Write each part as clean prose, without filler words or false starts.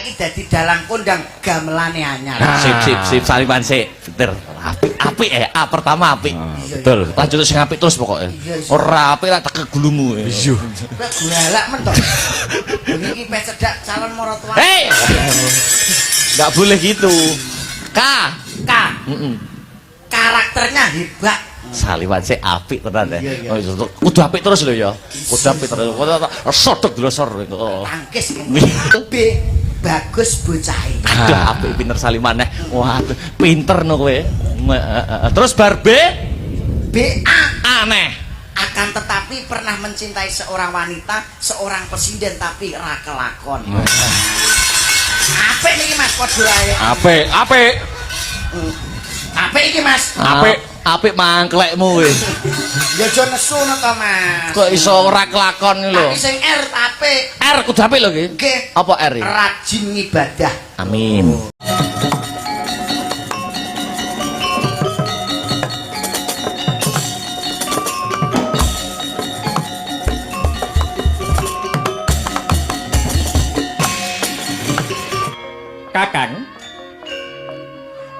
saiki dadi dalang kondang gamelane anyar. Sip saliman sik. Bener. Apik pertama apik. Betul. Lanjut sing apik terus pokoke. Ora apik lak teke gulumu. Iya. Kowe golak men to. Iki pes cedak calon maratuwa. Hei. Enggak boleh gitu. K. Karakternya hebat. Saliman sik apik tenan ya. Kudu apik terus lho ya. Kudu apik terus. Sodok glosor gitu. Tangkis. B. Bagus bocahe. Aduh, apik pinter salimane. Waduh, pinter no kowe. Terus bar B? B. Aneh. Akan tetapi pernah mencintai seorang wanita, seorang presiden tapi ra kelakon. Apik niki Mas padha ae. Apik. Apik iki Mas. Apik mangklekmu kowe. Ya aja nesu to Mas. Kok iso ora kelakon lho. Tapi sing R apik. R kudu apik lho iki. Nggih. Apa R iki? Rajin ibadah. Amin. Kakang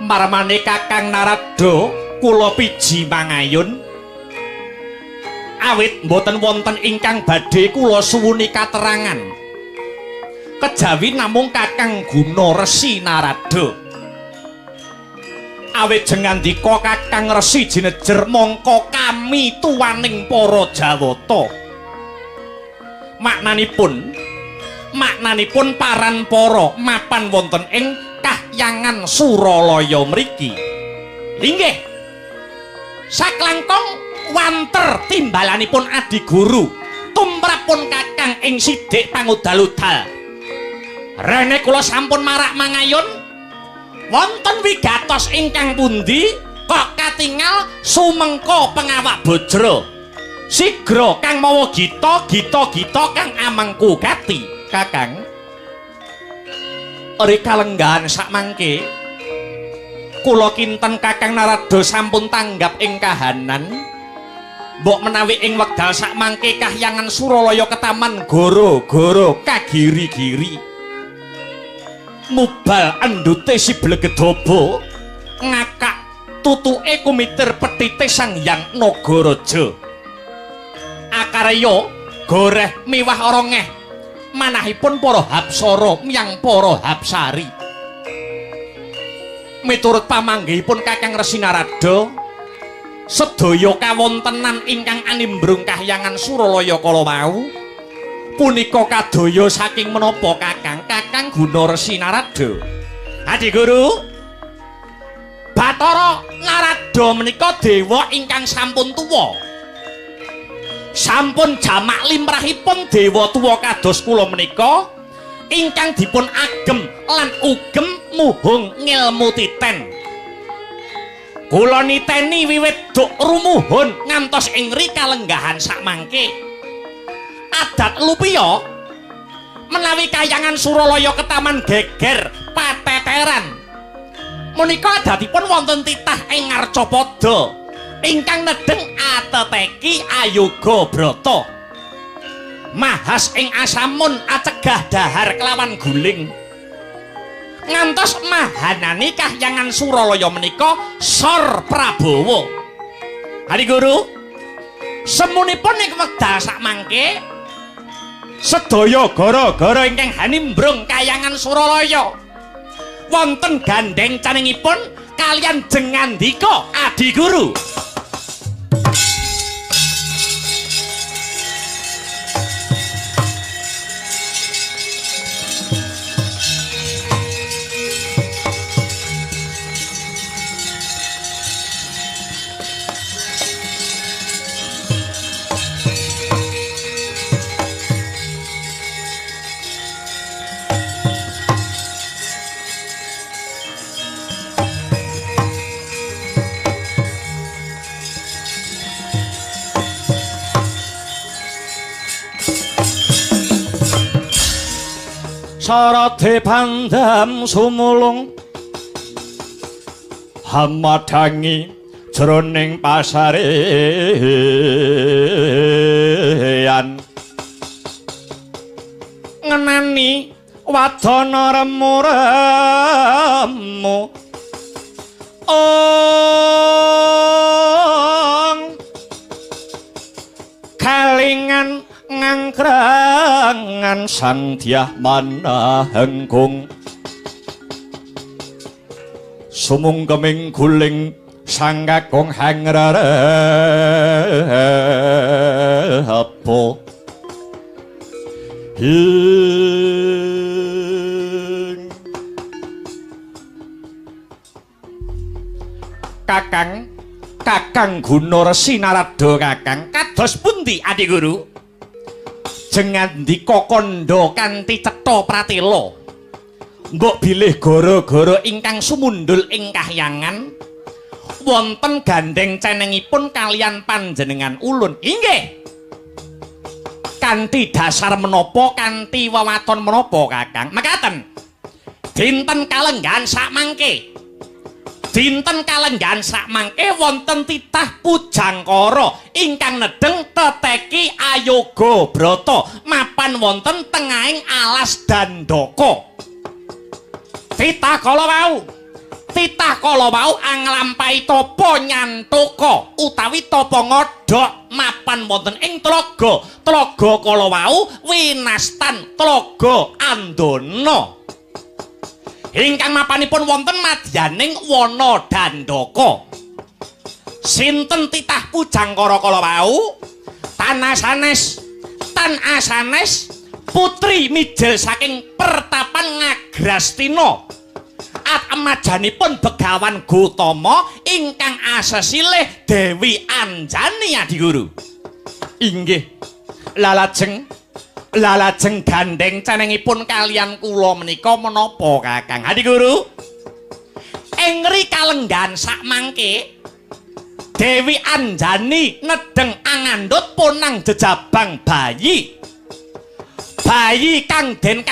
marmane Kakang Narada kula piji mangayun awit mboten wonten ingkang badhe kula suwuni katerangan kejawi namung Kakang Guna Resi Narada awit jengandika Kakang Resi jinejer mongko kami tuwaning para Jawata maknanipun paran para mapan wonten ing kahyangan Suralaya mriki. Inggih. Saklangkung wanter timbalanipun Adi Guru tumrapun Kakang ing sidik pangudal-udal. Rene kula sampun marak mangayun wonten wigatos ingkang pundi kok katingal sumengko pengawak bojro. Sigra kang mawa gita kang amengku gati. Kakang ori kalenggahan sakmangke kula kinten Kakang Narada sampun tanggap ing kahanan mbok menawi ing wekdal sakmangke kahyangan Suralaya ketaman goro-goro kagiri-giri mubal endute si Blegedaba ngakak tutuke kumitir petite Sang Hyang Nagaraja akarya goreh miwah orongeh manahipun para Hapsara miyang para Hapsari miturut pamanggihipun Kakang Resi Narada sedaya kawontenan ingkang animbrung kahyangan Suralaya kala wau punika kadaya saking menapa Kakang Guna Resi Narada. Adi Guru Bathara Narada menika dewa ingkang sampun tuwa sampun jamak limrahipun dewa tuwa kados kula menika ingkang dipun agem lan ugem muhung ngilmu titen kula niteni wiwit duk rumuhun ngantos ing kalenggahan sakmangke adat lupiya menawi kayangan Suralaya ketaman geger pateteran menika adatipun wonten titah ing Ngarcapada ingkang nedeng ateteki Ayoga Brata mahas ing asamun acegah dahar kelawan guling ngantos mahanani kahyangan Suralaya menika Sor Prabowo. Adi Guru semunipun ing wekdal sakmangke sedaya gara-gara ingkang hanimbrung kayangan Suralaya wonten gandeng caningipun kalian jengandika Adi Guru. Sarate pandam sumulung hamadangi jroning pasarean ngenani wadana remuremu kalingan ngangkrangan sandhyah manahenggung sumungkeming guling sangkakong hangrare apa Kakang Guna Resi Narada kakang kados pundi Adi Guru jengandika kandha kanthi cetha pratela mbok bilih gara-gara ingkang sumundul ing kahyangan wonten gandeng cenengipun kalian panjenengan ulun inggih kanthi dasar menapa kanthi wewaton menapa kakang mekaten dinten kalenggan sakmangke wonten titah pujangkara ingkang nedeng teteki Ayoga Brata mapan wonten tengahing alas Dandaka titah kala wau anglampahi tapa nyantuka utawi tapa ngodhok mapan wonten ing tlaga kala wau winastan tlaga Andana ingkang mapanipun wonten madyaning wana Dandaka sinten titah pujangkara kala wau tan asanes putri mijil saking pertapan Ngagrastina atmajanipun Begawan Gotama ingkang asesilih Dewi Anjani Adi Guru inggih lalajeng gandeng cenengipun kalian kula menika menapa kakang Adi Guru engri kalenggan sakmangke Dewi Anjani nedeng angandhut punang jejabang bayi kang den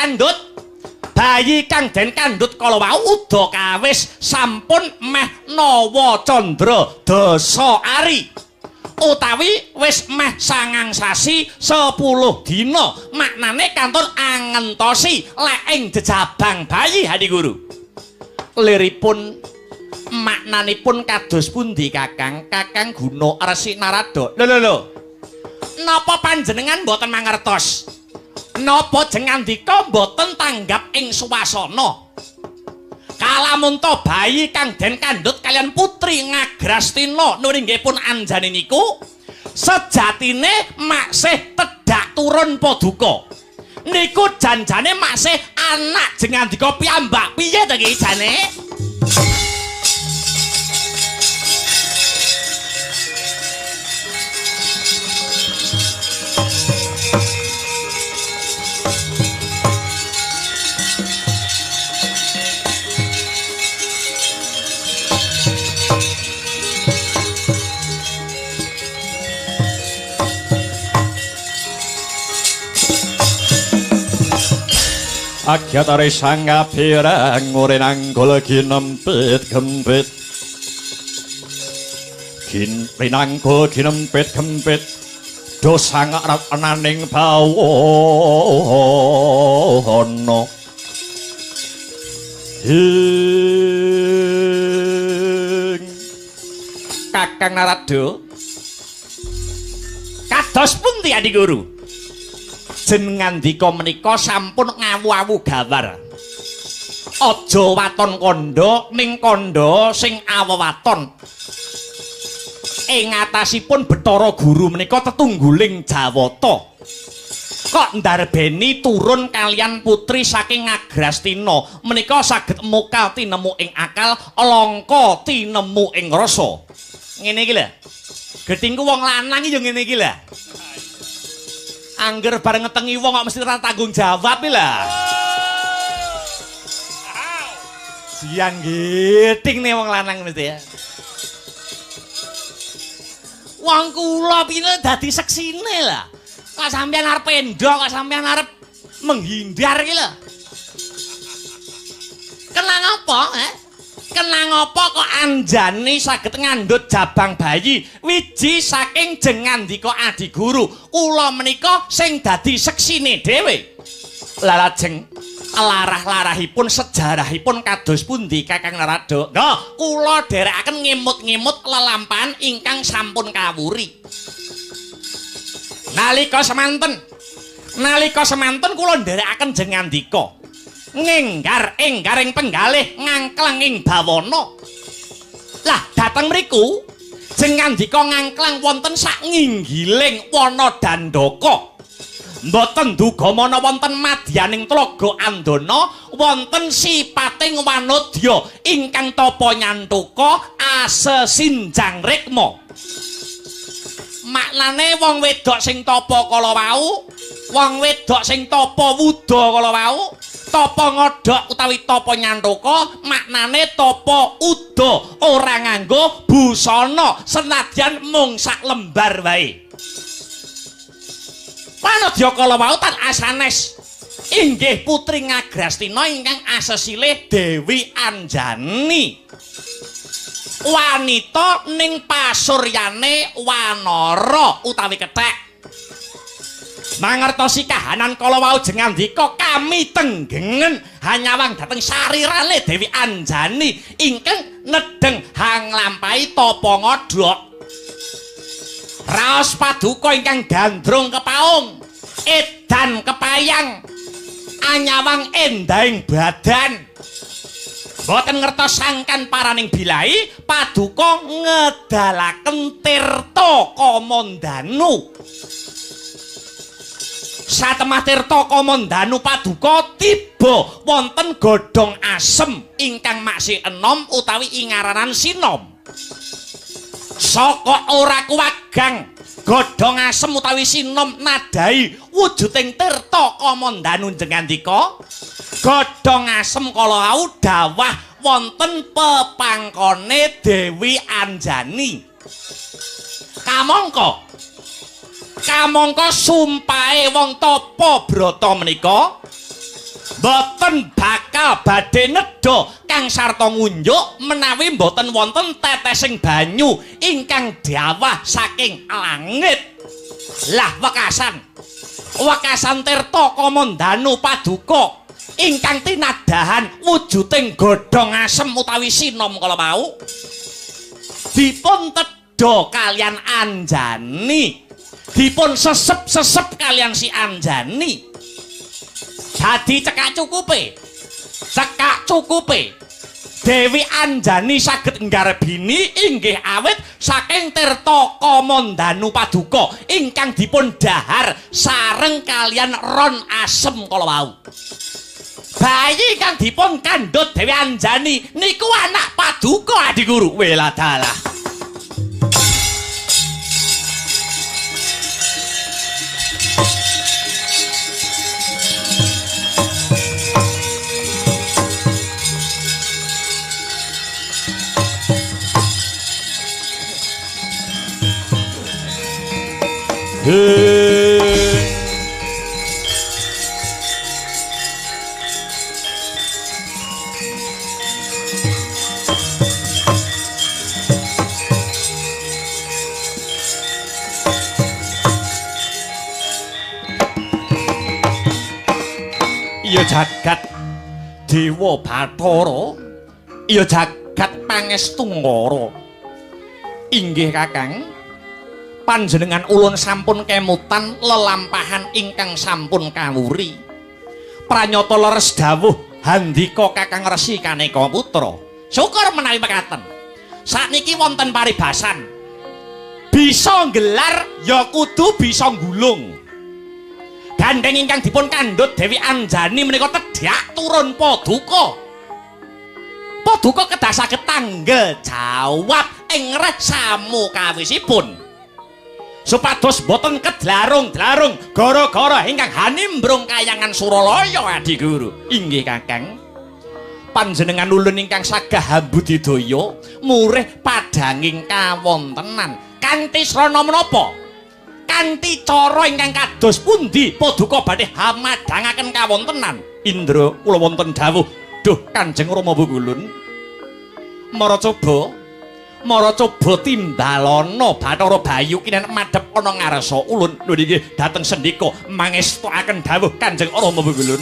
kandhut kala wau uda kawis sampun meh nawa candra dasa ari utawi wis meh 9 sasi 10 dina maknane kantun angentosi lek ing jejabang bayi Adi Guru liripun maknanipun kados pundi kakang Guna Resi Narada lho napa panjenengan boten mangertos napa jengandika boten tanggap ing swasana kalamun to bayi kang den kandhut kalian putri Ngagrastina nuringgipun Anjani niku sejatine maksih tedhak turun paduka niku janjane maksih anak jengandika piyambak piye to iki jane Agyatare sangapirang ngurenanggul ginempit gempit rinanggul ginempit gempit dosa ngarap ananing bawana Kakang Narada kados pundi Adi Guru jenengandika menika sampun ngawu-awu gawar aja waton kandha ning kandha sing awewaton ing atasipun Bathara Guru menika tetungguling Jawata kok ndarbeni turun kalian putri saking Ngagrastina menika saged mukal tinemu ing akal langka tinemu ing rasa ngene iki lho gethingku wong lanang iki yo ngene iki lho angger bareng ngetengi wong kok mesti ora tanggung jawab iki lho. Siang giting nih wong lanang mesti ya. Wong kula pine dadi seksine lah. Kok sampean arep endok, kok sampean arep menghindar iki lho. Kenang apa, Kenang apa kok Anjani saged ngandhut jabang bayi wiji saking jengandika Adi Guru kula menika sing dadi seksine dhewe. Lajeng larah-larahipun sejarahipun kados pundi Kakang Narada? Nggih, kula dherekaken ngemut-ngemut lelampahan ingkang sampun kawuri. Nalika semanten kula nderekaken jengandika ngenggar ing penggalih ngangklang ing bawana. Lah dateng mriku jengandika ngangklang wonten sak nginggiling wana dandaka. Mboten duga mana wonten madyaning tlaga Andana wonten sipating wanodya ingkang tapa nyantuka asesinjang rikma. Maknane wong wedok sing tapa kala wau, wong wedok sing tapa wuda kala wau, tapa ngodhok utawi tapa nyantuka, maknane tapa uda ora nganggo busana senadyan mung sak lembar wae. Panodya kala wau tan asanes inggih putri Ngagrastina ingkang asesilih Dewi Anjani. Wanita ning pasuryane wanara utawi kethek. Mangertosi kahanan kala wau jengandika kami tenggengen hanyawang dhateng sarirane Dewi Anjani ingkang nedeng hanglampahi tapa ngodhok. Raos paduka ingkang gandrung kepaung, edan kepayang, anyawang endahing badan. Boten ngertos sangkan paraning bilai, paduka ngedalaken tirta kamandanu. Satemah tirta kamandanu paduka tiba wonten godhong asem ingkang maksih enom utawi ingaranan sinom. Saka ora kuwagang godhong asem utawi sinom nadai wujuding tirta kamandanu jengandika godhong asem kala wau dawah wonten pepangkone Dewi Anjani. Kamangka sumpahe wong tapa brata menika boten bakal badhe nedha kang sarta ngunjuk menawi boten wonten tetesing banyu ingkang dawah saking langit. Lah wekasan tirta kamandanu paduka ingkang tinadahan wujuding godhong asem utawi sinom kala mau dipun tedha kalian Anjani, dipun sesep kalian si Anjani. Dadi cekak cukupe Dewi Anjani saged nggarbini inggih awit saking tirta kamandanu paduka ingkang dipun dhahar sareng kalian ron asem kala wau. Bayi kang dipun kandhut Dewi Anjani niku anak paduka Adi Guru. Weladalah. Ya jagat Dewa Bathara, ya jagat Pangestungara. Inggih Kakang, panjenengan ulun sampun kemutan lelampahan ingkang sampun kawuri. Pranyata leres dawuh handika Kakang Resi Kaneka Putra. Syukur menawi mekaten. Sakniki wonten paribasan. Bisa nggelar ya kudu bisa nggulung. Gandeng ingkang dipun kandhut Dewi Anjani menika tedhak turun paduka. Paduka kedah saged tanggel jawab ing resamu kawisipun. Supados boten kedlarung-dlarung gara-gara ingkang hanimbrung kayangan Suralaya Adi Guru. Inggih Kakang, panjenengan ulun ingkang sagah budidaya murih padhanging kawontenan kanthi srana menapa? Kanthi cara ingkang kados pundi paduka badhe hamadhangaken kawontenan? Indra kula wonten dawuh, duh Kanjeng Rama Bungulun, mara coba tindalana Bathara Bayu kinen madhep ana ngarsa ulun. Lho nggih dhateng sendika mangestuaken dawuh Kanjeng Rama Bungulun.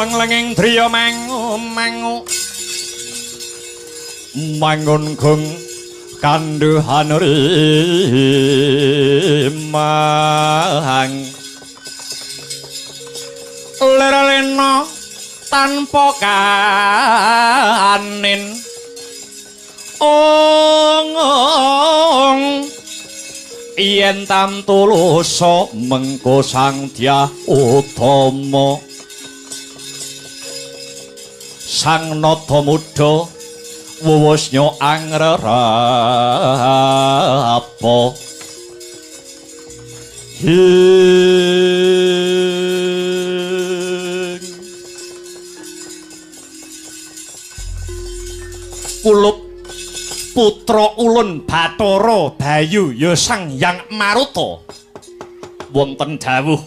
Leng-lenging driya mangu mangun gung kanduhan rimang leralena tanpa kanin ong yen tam tulusa mengko sang Dyah Utama sang nata muda wuwusnya angrerapa kulup putra ulun Bathara Bayu ya Sang Hyang Maruta wonten dawuh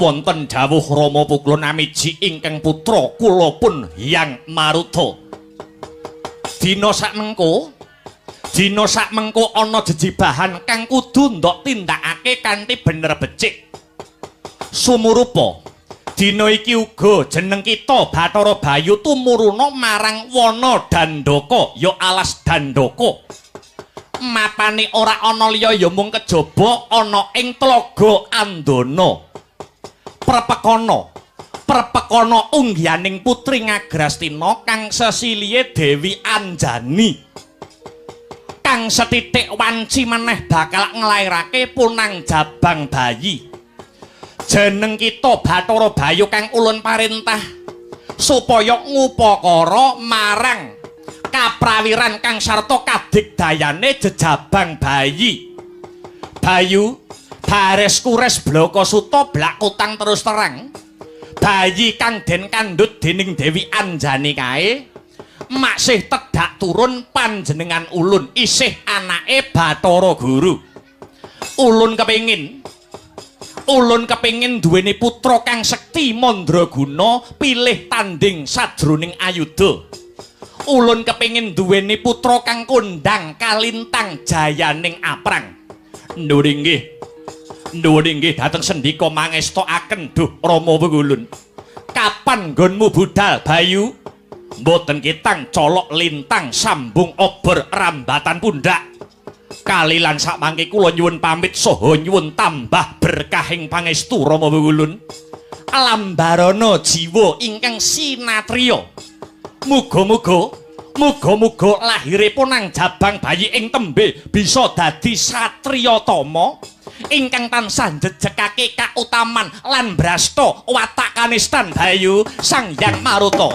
Rama Pukul Namiji ingkang putra kula pun Hyang Maruta. Dina sakmengko ana jejibahan kang kudu ndok tindakake kanthi bener becik. Sumurupa dina iki uga jeneng kita Bathara Bayu tumuruna marang wana Dandaka ya alas Dandaka. Mapane ora ana liya ya mung kejaba ana ing Tlaga Andana. Perpekana unggianing putri Ngagrastina kang sesilihe Dewi Anjani kang setitik wanci meneh bakal nglairake punang jabang bayi. Jeneng kita Bathara Bayu kang ulun parintah supaya ngupakara marang kaprawiran kang sarta kadigdayane jejabang bayi. Bayu bares kures blaka suta blak kutang terus terang bayi kang den kandhut dening Dewi Anjani kae maksih tedak turun panjenengan ulun isih anake Bathara Guru. Ulun kepengin duweni putra kang sekti mandraguna pilih tanding sajroning ayuda. Ulun kepengin duweni putra kang kondang kalintang jayaning aprang. Nuwun inggih dhateng sendika mangestakaken Duh Rama Pungulun. Kapan nggonmu budal Bayu? Mboten kitang colok lintang sambung obor rambatan pundak. Kalilan sakmangke kula nyuwun pamit saha nyuwun tambah berkahing pangestu Rama Pungulun. Alambarana jiwa ingkang sinatriya. Muga-muga lahiripun nang jabang bayi ing tembe bisa dadi satriya tama ingkang tansah njejekake kautaman lan brasta watak kanistan Bayu Sang Hyang Maruta.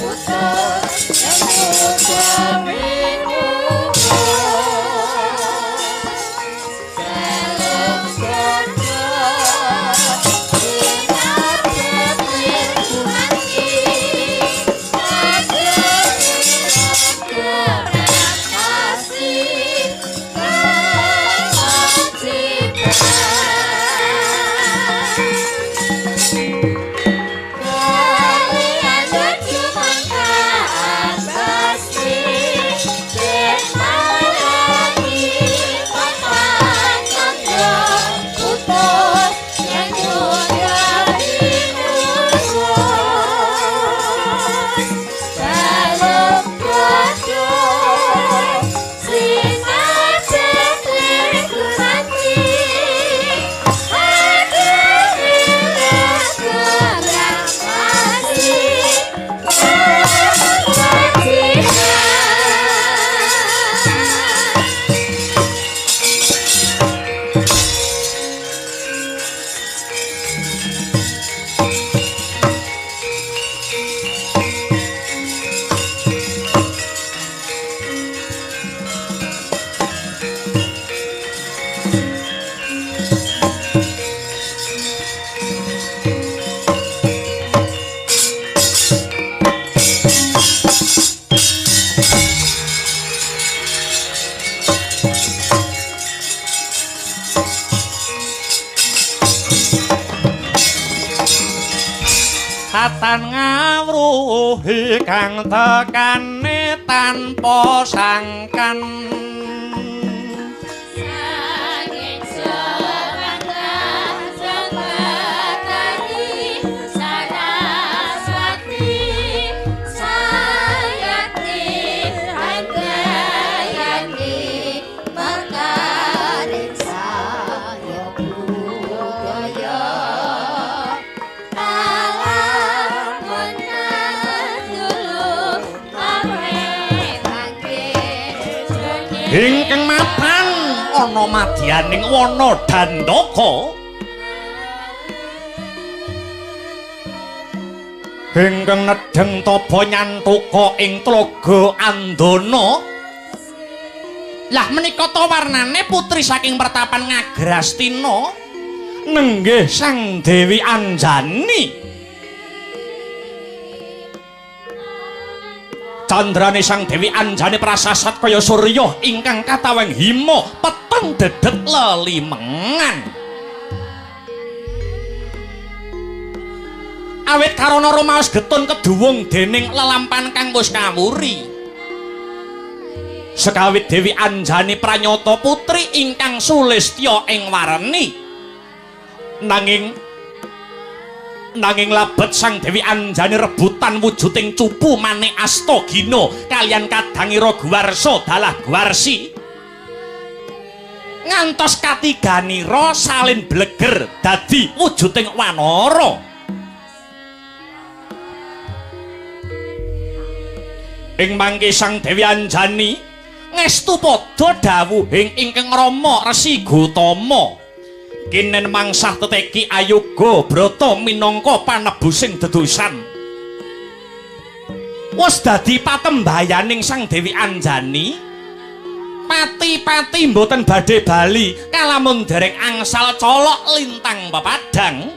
Putus, Katan ngawruhi kang tekane tanpa sangkan Sanging serangga sembatani Saraswati Sayati Hanggayani Mekaring saya budaya Alam menandulu Awe bangkit ingkang mapan ana madyaning wana Dandaka ingkang nedheng taba nyantuka ing tlaga Andana lah menika ta warnane putri saking pertapan Ngagrastina nenggih Sang Dewi Anjani candrane Sang Dewi Anjani prasasat kaya surya ingkang kataweng hima peteng dedet lelimengan awit karana rumaos getun keduwung dening lelampahan kang wis kawuri sekawit Dewi Anjani pranyata putri ingkang sulistya ing warni nanging labet Sang Dewi Anjani rebutan wujuding cupu Manik Astagina kalian kadangira Guwarsa dalah Guwarsi ngantos katiganira salin bleger dadi wujuding wanara ing mangke Sang Dewi Anjani ngestu padha dawuhing ingkang Rama Resi Gotama kinen mangsah teteki Ayuga Brata minangka panebusing dedosan wis dadi patembayaning Sang Dewi Anjani pati-pati mboten badhe bali kalamun dereng angsal colok lintang pepadang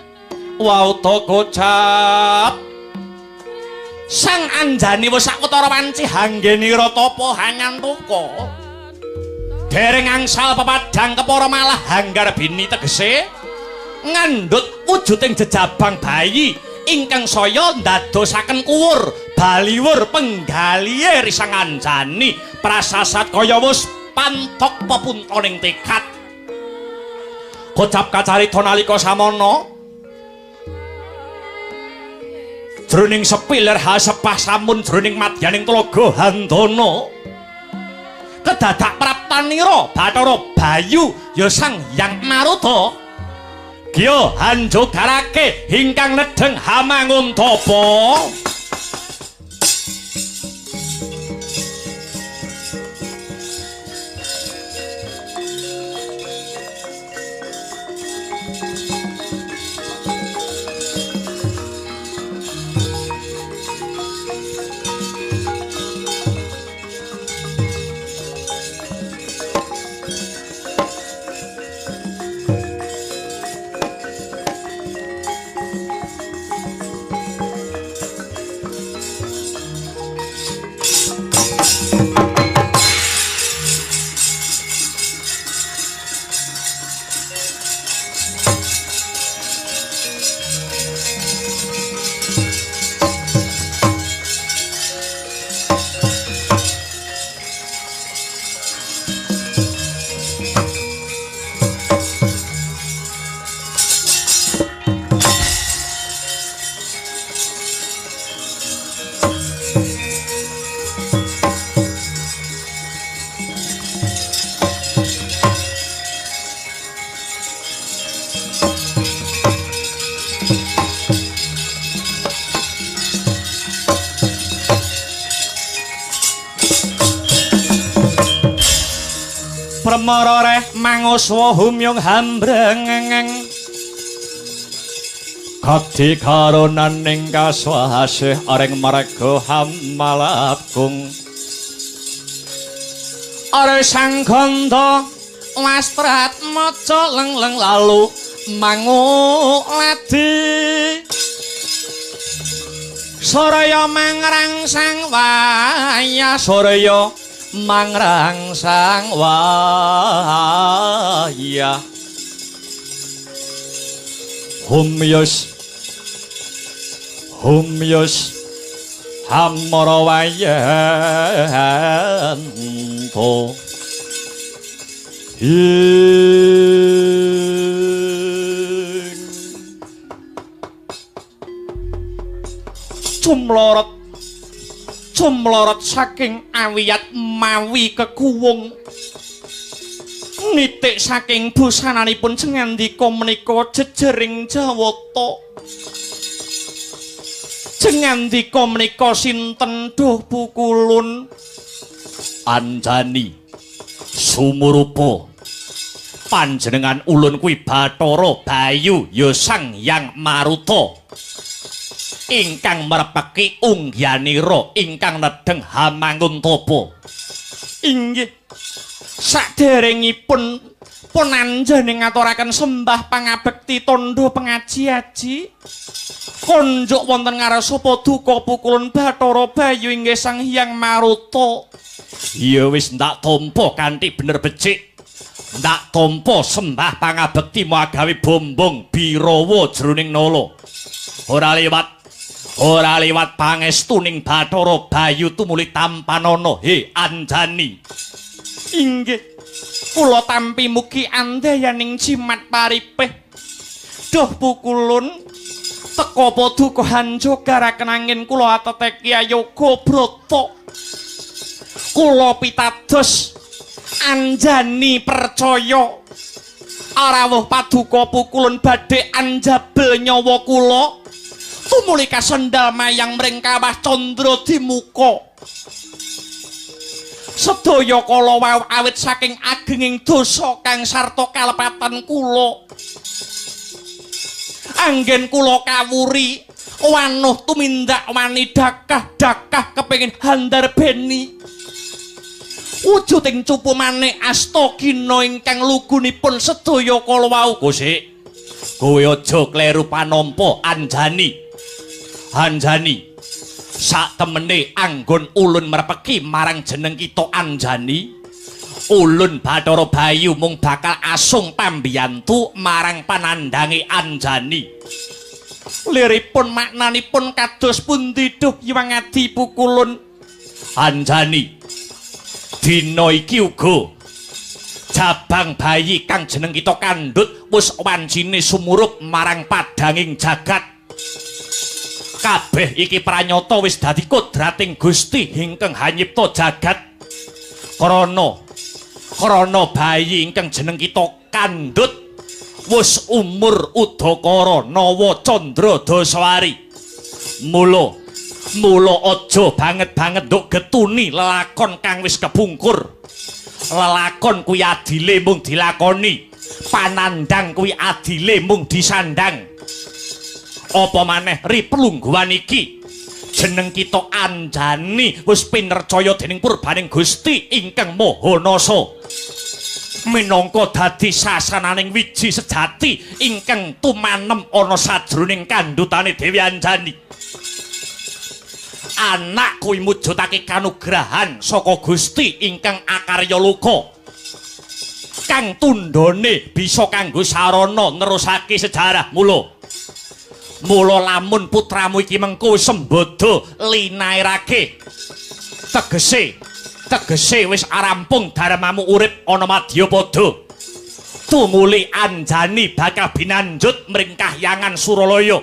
wauta kocap Sang Anjani wis sakutara wanci hanggenira tapa hanyantuka dereng angsal pepadang kepara malah hanggar bini tegese ngandhut wujuding jejabang bayi ingkang saya ndadosaken kuwur baliwur penggalihe Sang Anjani prasasat kaya wis pantok pepuntoning tekad kocap kacarita nalika samana jroning sepiler hasepah samun jroning madyaning tlaga Handana kedadak praptanira Bathara Bayu ya Sang Hyang Maruta Gya hanjogarake ingkang nedheng Hamanguntapa Pramara manguswa humyung hambrengeng Kati karonaning kaswasih areng marga hamalapkung Are sang gandha wastrat maca lengleng lalu mangu ladi Soraya mangrangsang waya soraya mangrangsang wayah humyus hamara wayanto cumlorot saking awiyat mawi kekuwung nitik saking busananipun cengandika menika jejering jawata cengandika menika sinten duh pukulun Anjani sumurupa panjenengan ulun kuwi Bathara Bayu ya Sang Hyang Maruta ingkang merepeki ungyanira ingkang nedeng Hamanguntapa inggih saderengipun pun Anjani ngaturaken sembah pangabekti tandha pengaji-aji konjuk wonten ngarsa paduka pukulun Bathara Bayu inggih Sang Hyang Maruta ya wis ndak tampa kanthi bener becik ndak tampa sembah pangabekti magawe bombong Birawa jroning nala ora liwat pangestuning Bathara Bayu tumuli tampanana he Anjani inggih kula tampi mugi andayaning jimat paripeh duh pukulun teka paduka hanjogaraken angin kula ateteki ayoga brata kula pitados Anjani percaya arawuh paduka pukulun badhe anjabel nyawa kula tumuli kasendal mayang mring kawah candra dimuka sedaya kala wau awit saking agenging dosa kang sarta kalepatan kula anggen kula kawuri wanuh tumindak wani dakah-dakah kepengin handarbeni wujuding cupu maneh asta gina ingkang lugunipun sedaya kala wau Gusti kowe aja kleru panampa Anjani sak temene anggon ulun merepeki marang jeneng kita Anjani ulun Bathara Bayu mung bakal asung pambiyantu marang panandange Anjani liripun maknanipun kados pundi duh Hyang Adi pukulun Anjani dina iki uga jabang bayi kang jeneng kita kandhut wis wancine sumurup marang padanging jagat kabeh iki pranyata wis dadi kodrating Gusti ingkang hanyipta jagat krana bayi ingkang jeneng kita kandhut wis umur udakara nawa candra dasawari mula aja banget nduk getuni lelakon kang wis kebungkur lelakon kuwi adile mung dilakoni panandang kuwi adile mung disandang apa maneh riplungguhan iki jeneng kita Anjani wis pinercaya dening purbaning Gusti ingkang Maha Nasa minangka dadi sasananing wiji sejati ingkang tumanem ana sajroning kandhutane Dewi Anjani anak kuwi mujudake kanugrahan saka Gusti ingkang akarya luka kang tundhone bisa kanggo sarana nerusake sejarah mula lamun putramu iki mengko sembada linairake tegese wis arampung darmamu urip ana Madyapada tumuli Anjani bakal binanjut mring Kahyangan Suralaya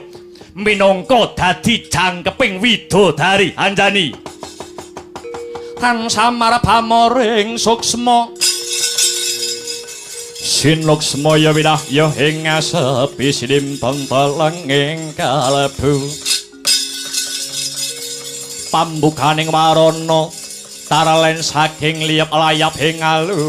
minangka dadi jangkeping widodari Anjani tansah marabamaring suksma Sinluksmaya widahya ing ngasepi sinimpang telenging kalebu pambukaning warana taralen saking liyap layap ing aluyut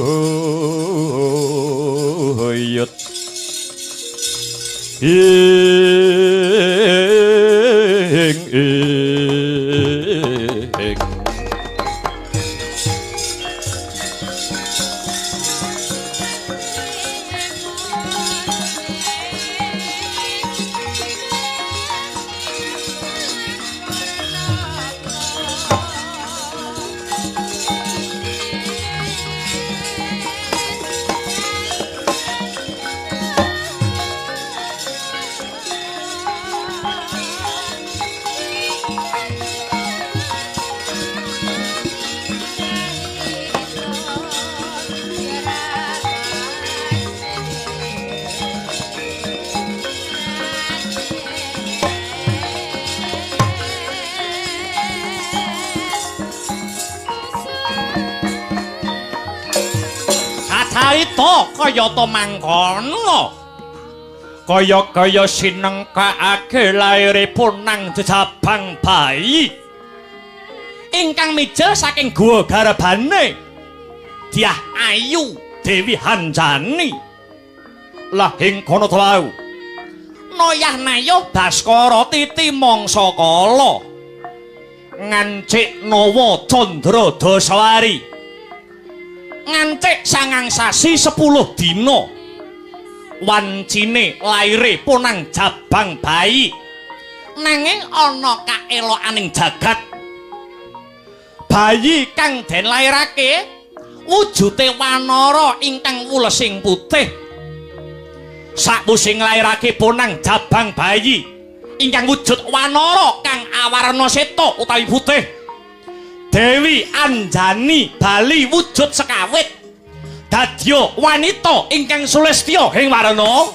carita kayata mangkono. Kaya-kaya sinengkakake lairipun nang jejabang bayi ingkang mijil saking guwa garbane Dyah Ayu Dewi Hanjani. Lah ing kono wau Noyah Nayuh Baskara Titi mangsa kala ngancik Nawa Candra Dasawari ngancik 9 sasi 10 dina wancine laire punang jabang bayi nanging ana kaelokaning jagat bayi kang den lairake wujute wanara ingkang wulesing putih sakwusing lairake punang jabang bayi ingkang wujud wanara kang awarna seta utawi putih Dewi Anjani bali wujud sekawit dadya wanita ingkang sulistya ing warna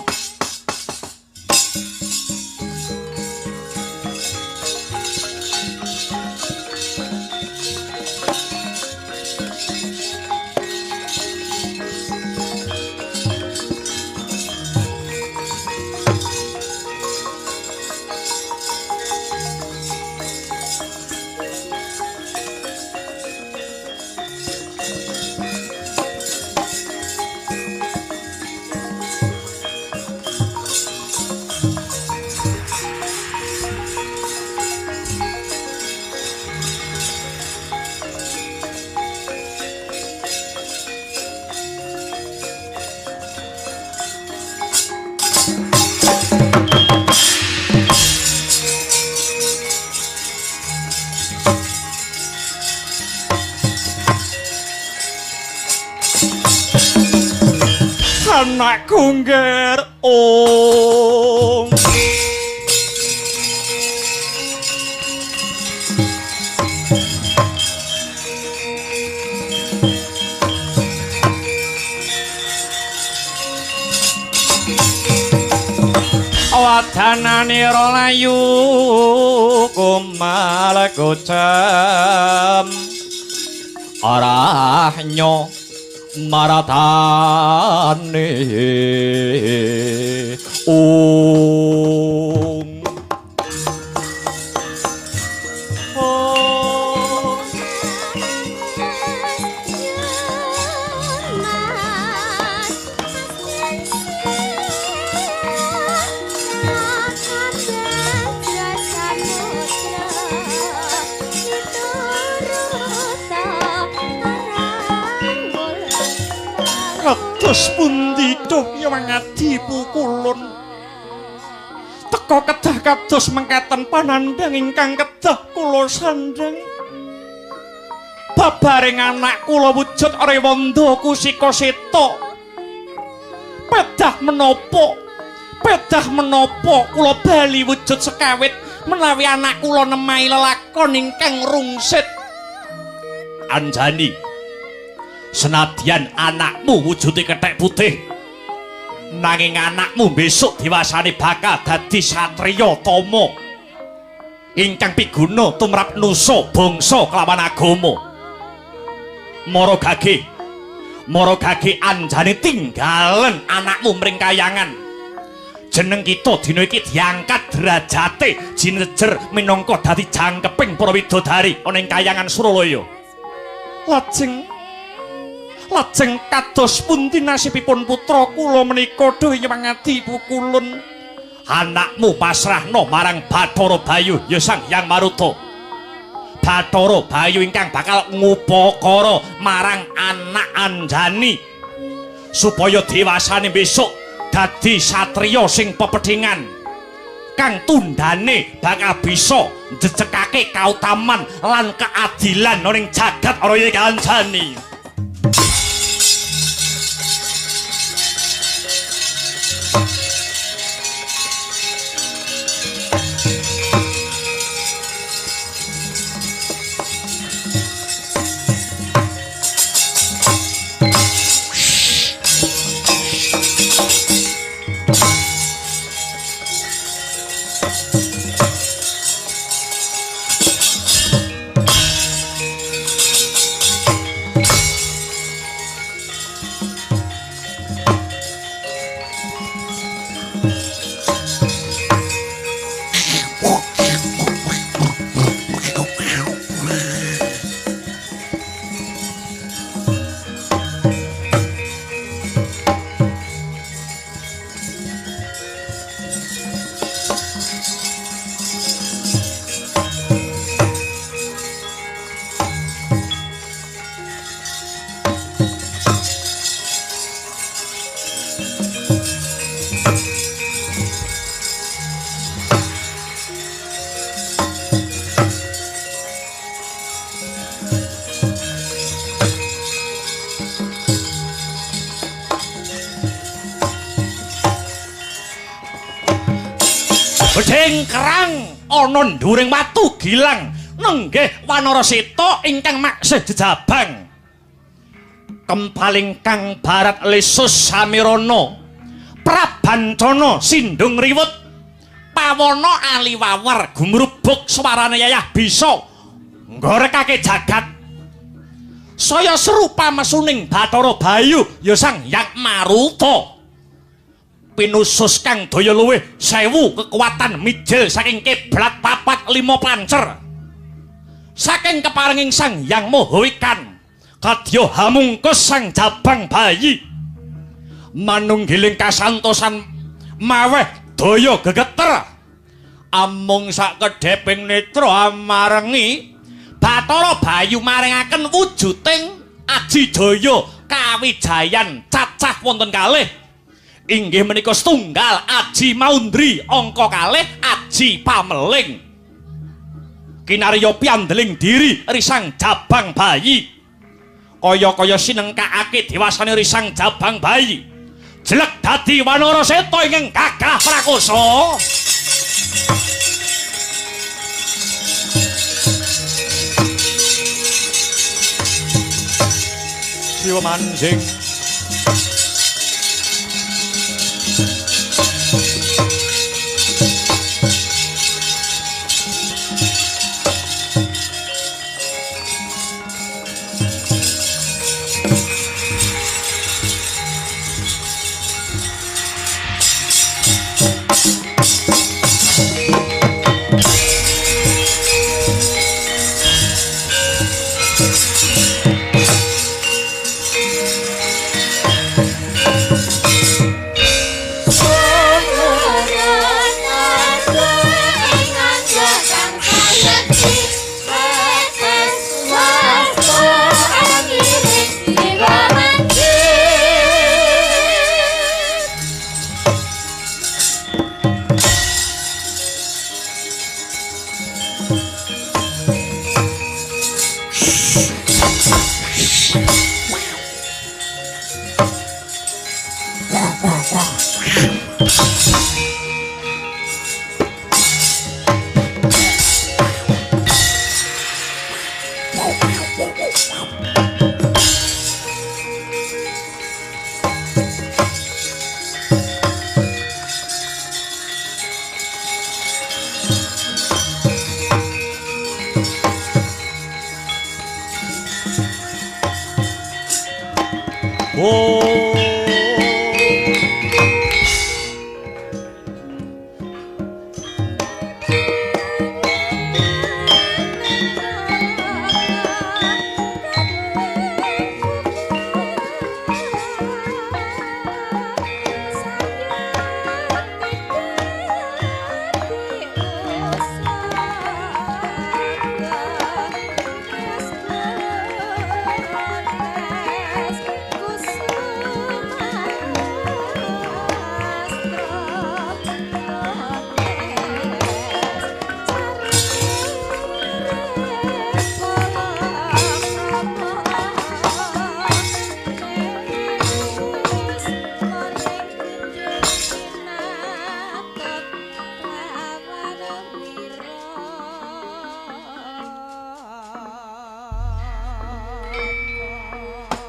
anakku ngger om wadanane rolayu kumal kocam arahnya maratane kados pundi Daya Wangadi Pukulun teka kedah kados mengkaten panandhang ingkang kedah kula sandhang babaring anak kula wujud Rewanda Kusika Seta pedah menapa kula bali wujud sekawit menawi anak kula nemahi lelakon ingkang rungsit Anjani senadyan anakmu wujude kethek putih nanging anakmu besok diwasane bakal dadi satriya tama ingkang piguna tumrap nusa bangsa kelawan agama mara gage Anjani tinggalen anakmu mring kayangan jeneng kita dina iki diangkat derajate jinejer minangka dadi jangkeping para widodari ana ing kayangan Suralaya lajeng kados pundi nasibipun putra kula menika Daya Wangadi Pukulun anakmu pasrahna marang Bathara Bayu ya Sang Hyang Maruta Bathara Bayu ingkang bakal ngupakara marang anak Anjani supaya dewasane besok dadi satriya sing pepedhingan kang tundane bakal bisa njejekake kautaman lan keadilan ning jagat raya Anjani. Bedheng kerang ana nduring watu gilang nenggih Wanara Seta ingkang maksih jejabang. Kempaling kang barat lesus samirana prabancana sindung riwut pawana aliwawar gumrubuk swarane yayah bisa nggorekake jagat. Saya serupa mesuning Bathara Bayu ya Sang Hyang Maruta. Pinusus kang daya luwih 1000 kekuatan mijil saking kiblat papat 5 pancer saking keparenging Sang Hyang Maha Wikan kadya hamungkus sang jabang bayi manunggiling kasantosan maweh daya gegeter amung sakedheping netra amarengi Bathara Bayu maringaken wujuding aji daya kawijayan cacah wonten kalih inggih menika setunggal aji maundri angka kalih aji pameling kinarya piandeling diri risang jabang bayi kaya-kaya sinengkakake dewasane risang jabang bayi jelek dadi Wanara Seta ingkang gagah prakosa. Siwa manjing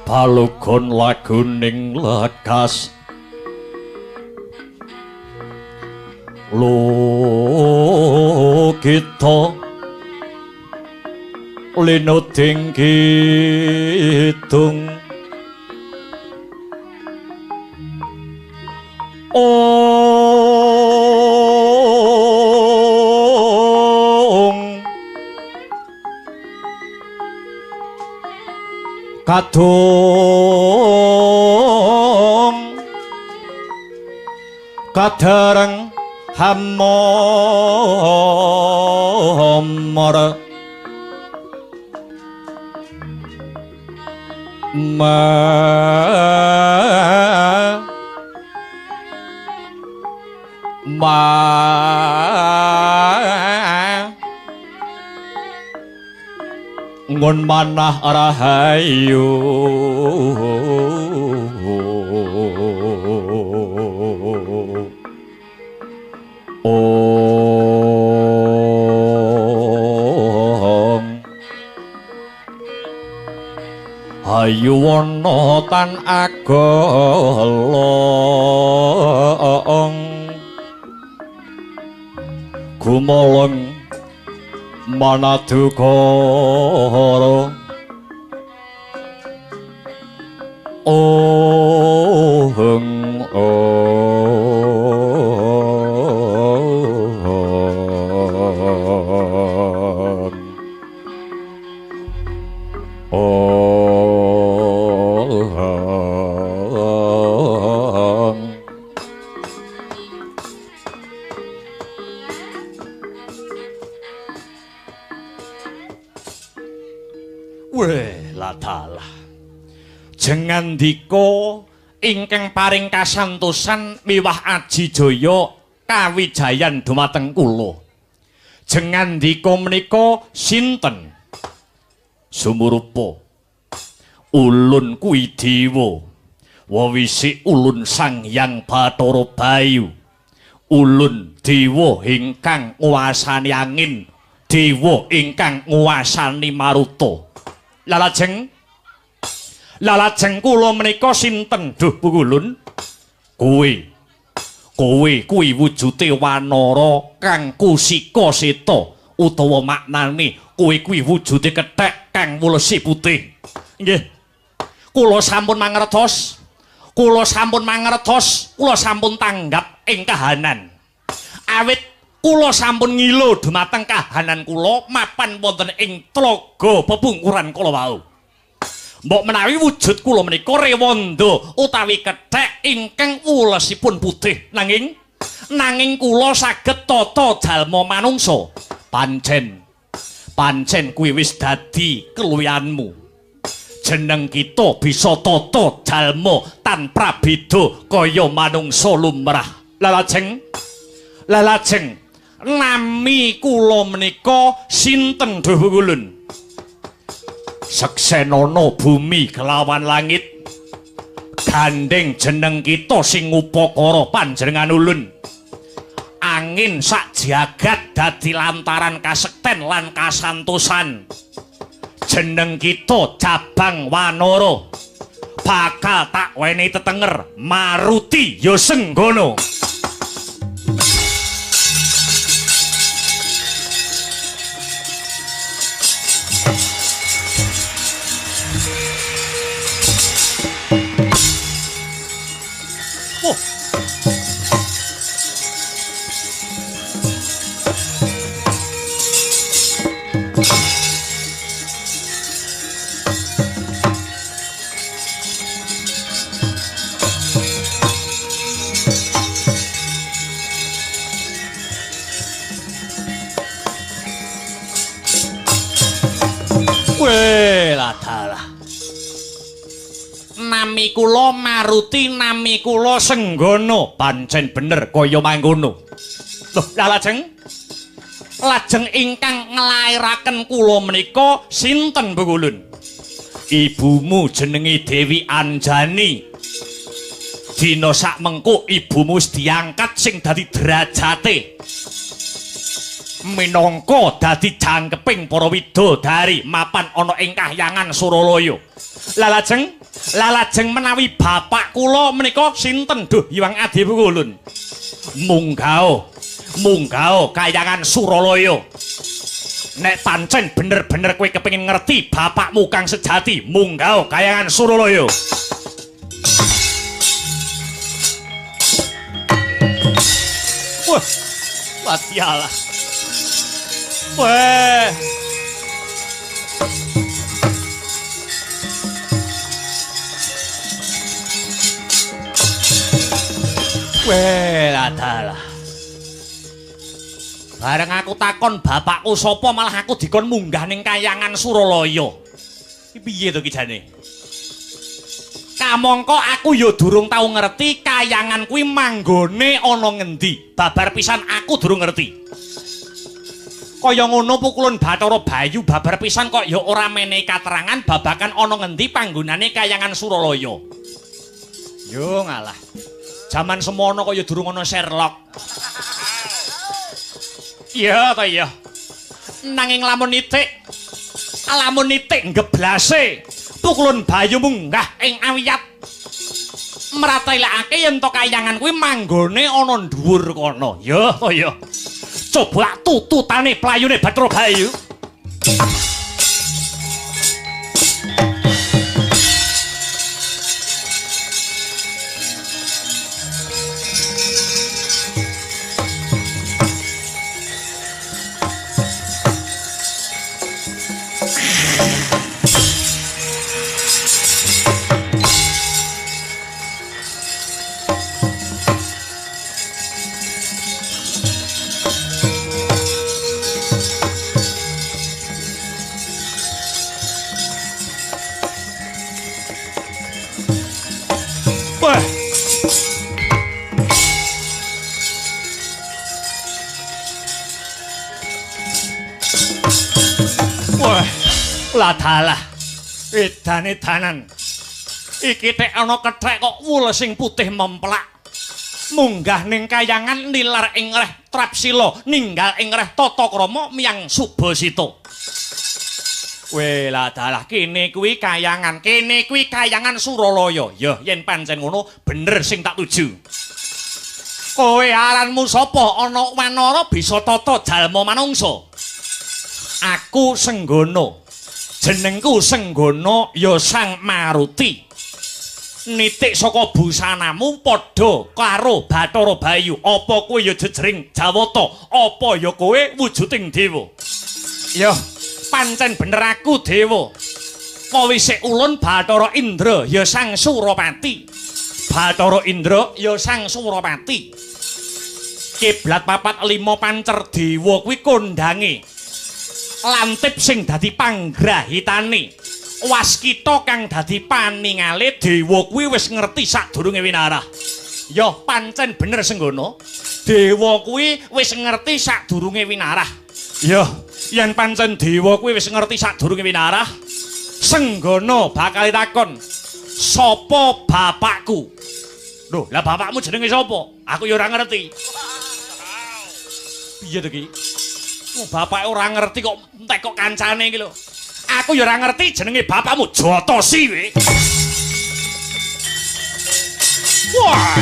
Balogon laguning lekas lo kita linuding kidung kadung kadareng hamomor ngon manah rahayu ayu wana tan agolong gumolong manadukara jengandika ingkang paring kasantosan miwah aji jaya kawijayan dumateng kula. Jengandika menika sinten? Sumurupa ulun kuwi dewa, wawisi ulun Sang Hyang Bathara Bayu, ulun dewa ingkang nguwasani angin, dewa ingkang nguwasani maruta. Lalajeng kula menika sinten duh Pungulun? Kowe kuwi wujute wanara kang kusika seta utawa maknane kowe kuwi wujude kethek kang wulesi putih. Nggih. Kula sampun mangertos. Kula sampun tanggap ing kahanan. Awit kula sampun ngilo dumateng kahanan kula mapan wonten ing tlaga pepungkuran kala wau. Mbok menawi wujud kula menika rewanda utawi kethek ingkang ulesipun putih nanging kula saged tata jalma manungsa. Pancen kuwi wis dadi keluwihanmu. Jeneng kita bisa tata jalma tanpa beda kaya manungsa lumrah. Lalajeng nami kula menika sinten Duh Pungulun? Seksenana bumi kelawan langit, gandeng jeneng kita sing upakara panjenengan ulun. Angin sak jagat dadi lantaran kasekten lan kasantosan. Jeneng kita Cabang Wanara, bakal tak weni tetenger Maruti ya Senggono. Nami kula Maruti, nami kula Senggono, pancen bener kaya mangkono. Loh, lajeng ingkang nglairaken kula menika sinten Pungulun? Ibumu jenenge Dewi Anjani. Dina sak mengko ibumu wis diangkat sing dadi derajate. Minangka dadi jangkeping para widodari mapan ana ing Kahyangan Suralaya. Lalajeng menawi bapak kula menika sinten Duh Hyang Adi Pungulun? Munggao Kahyangan Suralaya. Nek pancen bener-bener kowe kepengin ngerti bapakmu kang sejati, munggao Kahyangan Suralaya. Wah, wadialah. Weh. Weh, adalah. Bareng aku takon bapakku sapa malah aku dikon munggah ning Kahyangan Suralaya. Iki piye to ki jane? Kamangka aku ya durung tau ngerti kayangan kuwi manggone ana ngendi. Babar pisan aku durung ngerti. Kaya ngono pukulun Bathara Bayu babar pisan kok ya ora menehi katerangan babagan ana ngendi panggonane kayangan Suralaya. Yo ngalah. Jaman semono kok ya durung ana Sherlock. Iya ta iya. Nanging lamun nitik ngeblase pukulun Bayu munggah ing awiyat mratelekake yen to kayangan kuwi manggone ana dhuwur kono. Ya to ya. Coba tututane playune Bathara Bayu. Wah. Wah, lah dalah. Edane danan. Iki tek ana kethek kok wul sing putih memplak. Munggah ning kayangan nilar ing reh Trapsila, ninggal ing reh Tatakrama miyang Subasita. Weh lah dalah kene kuwi kayangan Suralaya. Ya yen pancen ngono bener sing tak tuju. Kowe aranmu sapa? Ana wanara bisa tata jalma manungsa. Aku Senggono. Jenengku Senggono ya Sang Maruti. Nitik saka busanamu padha karo Bathara Bayu. Apa kowe ya jejering Jawata? Apa ya kowe wujuding dewa? Ya pancen bener aku dewa. Kawisik ulun Bathara Indra ya Sang Surapati. Bathara Indra ya Sang Surapati. Kiblat papat lima pancer dewa kuwi kondange. Lantip sing dadi panggrahitane. Waskita kang dadi paningale dewa kuwi wis ngerti sadurunge winarah. Ya pancen bener Senggono. Dewa kuwi wis ngerti sadurunge winarah. Ya yen pancen dewa kuwi wis ngerti sadurunge winarah, Senggono bakal takon, "Sapa bapakku?" Lho, lah bapakmu jenenge sapa? Aku ya ora ngerti. Piye to ki? Bapake ora ngerti kok entek kok kancane iki lho. Aku ya ora ngerti jenenge bapakmu Jatasi we. Wah.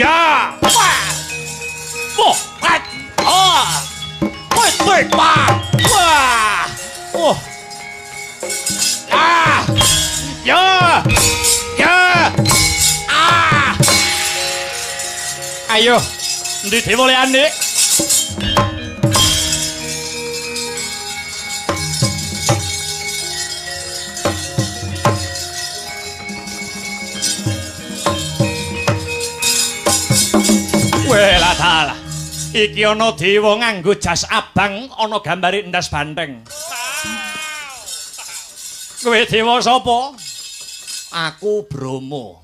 Ya! Wah! Wah! Ah! Wait, wah! Oh! Ah! Ya! Ya! Ah! Ayo, ndi dewa liyane? Weh lah dalah. Iki ana dewa nganggo jas abang, ana gambare ndas banteng. Kowe dewa sapa? Aku Brama.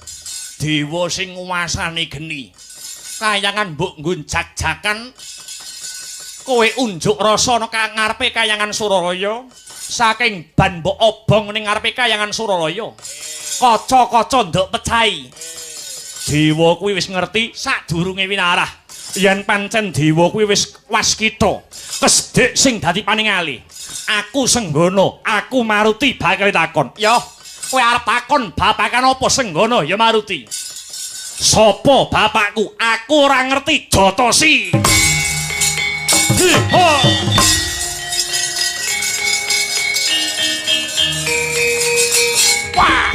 Dewa sing nguwasani geni. Kayangan mbok nggunjak-jakan. Kowe unjuk rasa ana ngarepe kayangan Suralaya. Saking ban mbok obong ning ngarepe kayangan Suralaya. Kaca-kaca nduk pecahi. Dewa kuwi wis ngerti sadurunge winarah. Yen pancen dewa kuwi wis waskita, kesdik sing dadi paningali. Aku Senggono, aku Maruti bakal takon. Ya, kowe arep takon babakan apa Senggono ya Maruti? Sopo bapakku? Aku ora ngerti Jatasi. Hi-ha! Wah!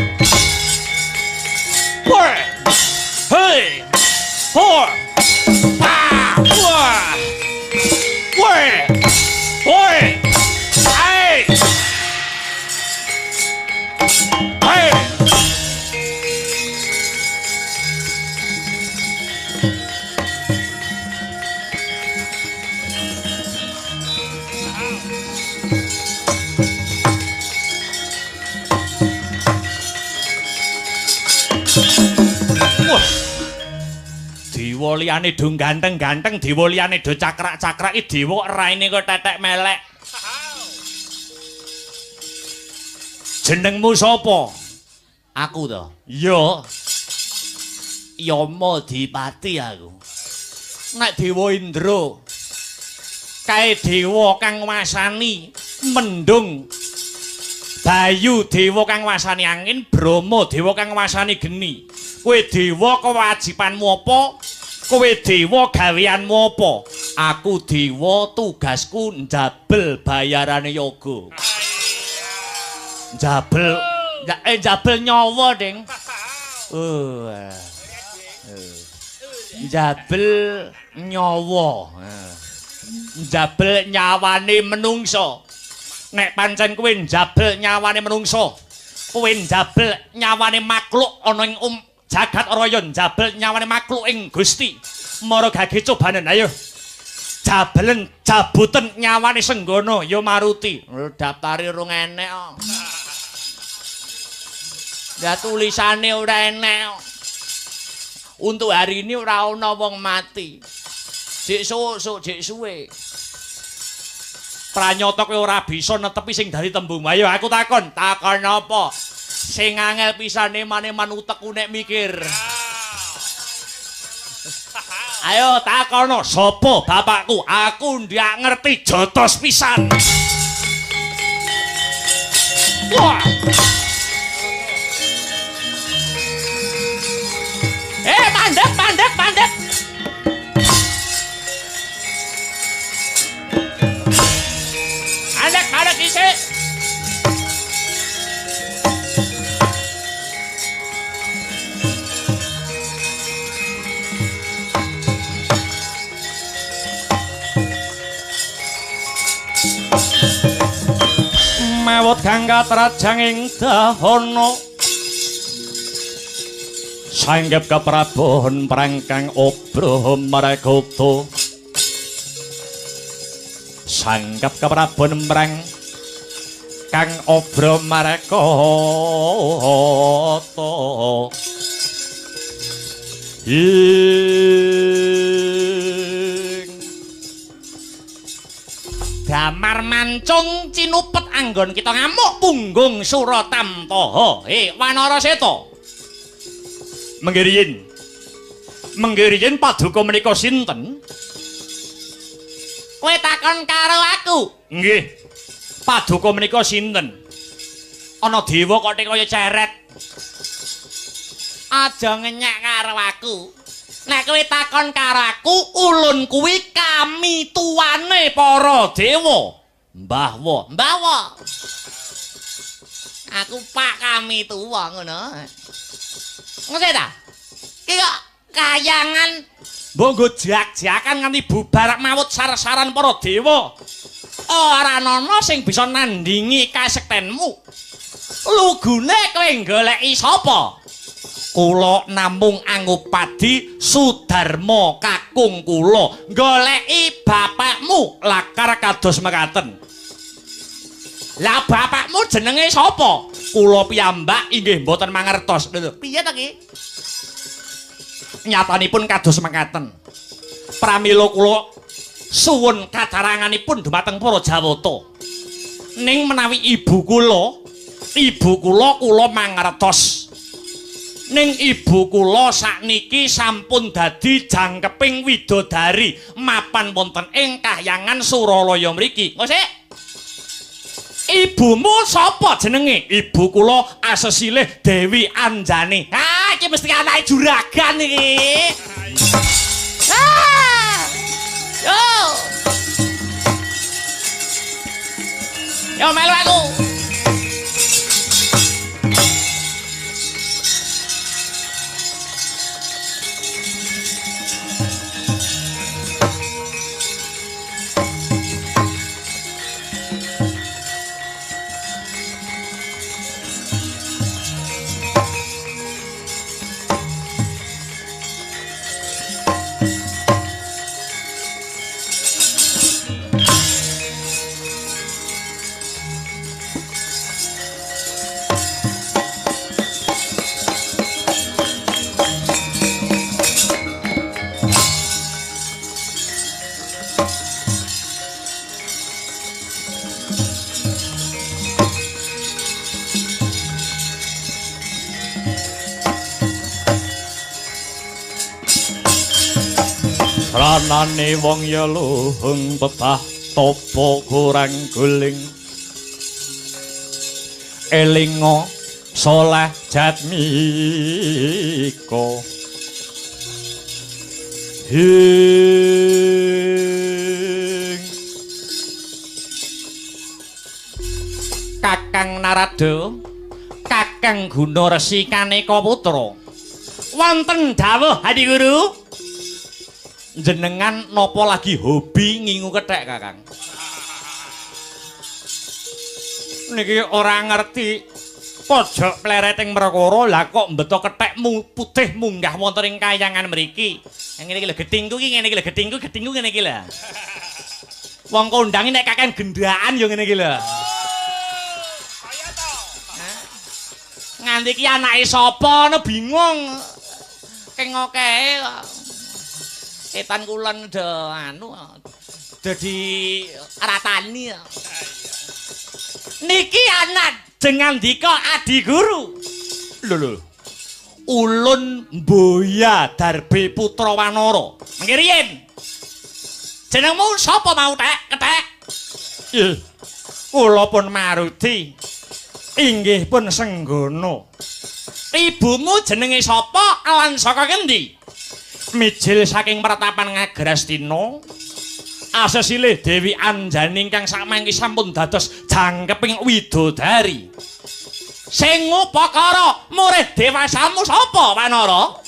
Wah! Hey! Four! Wah! Wah! Wah! Wah! Hey! Hey! Dewa liyane do ganteng-ganteng, dewa liyane do cakrak-cakraki, dewa raine kok tetek melek. Jenengmu sapa? Aku to. Iya. Yama Dipati aku. Nek Dewa Indra kae dewa kang wasani mendung. Bayu dewa kang wasani angin, Brahma dewa kang wasani geni. Kowe dewa kewajibanmu apa? Kowe dewa gaweanmu apa? Aku dewa tugasku njabel bayarane yoga. Njabel nyawa, Ding. Njabel nyawa. Njabel nyawane menungso. Nek pancen kowe njabel nyawane menungso, kowe njabel nyawane makhluk ana ing jagat raya, njabel nyawane makhluk ing Gusti. Mara gage cobanen ayo. Jabelen jabuten nyawane Senggana ya Maruti. Daftare rung enek kok. Ya tulisane ora enek. Untuk hari ini ora ana wong mati. Jek sok jek suwe. Pranyata kowe ora bisa netepi sing dari tembung. Ayo aku takon apa? Sing angel pisane maneman utekku nek mikir. Ayo takono sapa bapakku? Aku ndak ngerti jotos pisan. Wah. Pandek. Pandek isik. Mawut kang katrajang ing dahana sanggep keprabohan prangkang obroh marekota sanggep keprabohan prang kang obroh marekota damar mancung cinupet anggon kita ngamuk punggung Suratamtaha. Wanara Seta. Menggiriyin paduka menika sinten? Kowe takon karo aku. Nggih. Paduka menika sinten? Ana dewa kok kaya ceret. Aja ngenyek karo aku. Nek kowe takon karo aku, ulun kuwi kami tuane para dewa. Mbahwa. Aku Pak kami tuwa ngono. Ngono ta? Ki kok kayangan mbok jak-jakan nganti bubar mawut sar-saran para dewa. Ora ana sing bisa nandingi kasektenmu. Lugune kowe goleki sapa? Kula namung Angupadi Sudarma kakung kula goleki bapakmu lakar kados mekaten. Lah bapakmu jenenge sapa? Kula piyambak inggih mboten mangertos. Lho, piye ta ki? Nyatanipun kados mekaten. Pramila kula suwun kadaranganipun dumateng para Jawata. Ning menawi ibu kula mangertos. Ning ibu kula sakniki sampun dadi jangkeping widodari mapan wonten ing kahyangan Suralaya mriki. Ngosik. Ibumu sapa jenenge? Ibu kula asesilih Dewi Anjani. Ha, iki mesti anake juragan iki. Yo melu aku. anane wong ya luhung pepah topo kurang guling elingo soleh jatmiko hing Kakang Narada Kakang Guna Resi Kaneka Putra wonten dawuh Adi Guru jenengan nopo lagi hobi ngingu kethek Kakang niki ora ngerti pojok plereting perkara lah kok mbeto kethekmu putih munggah wonten ing kayangan mriki ngene iki lho getingku iki ngene iki lho getingku ngene iki lho wong kondangi nek Kakang gendaan yo ngene iki lho nganti ki anake sapa ana bingung kengoke etan kulon do anu dadi ratani niki anak dengan dika Adi Guru lho ulun Mboya Darbe Putra Wanara mangkiriyen jenengmu sapa mau kethek ih kula pun Maruti inggih pun Senggono. Ibumu jenenge sapa lan saka kendi? Mijil saking pertapan Ngagrastina. Asesilih Dewi Anjani ingkang samangke sampun dados jangkeping widodari. Sing upakara murid dewasamu sapa Wanara?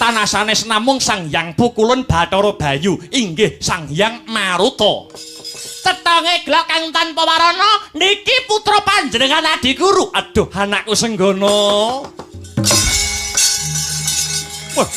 Tanah sanes namung Sang Hyang Pukulun Bathara Bayu inggih Sang Hyang Maruta. Tetange glok kang tanpa warana niki putra panjenengan Adi Guru. Aduh anakku Senggono. Wah.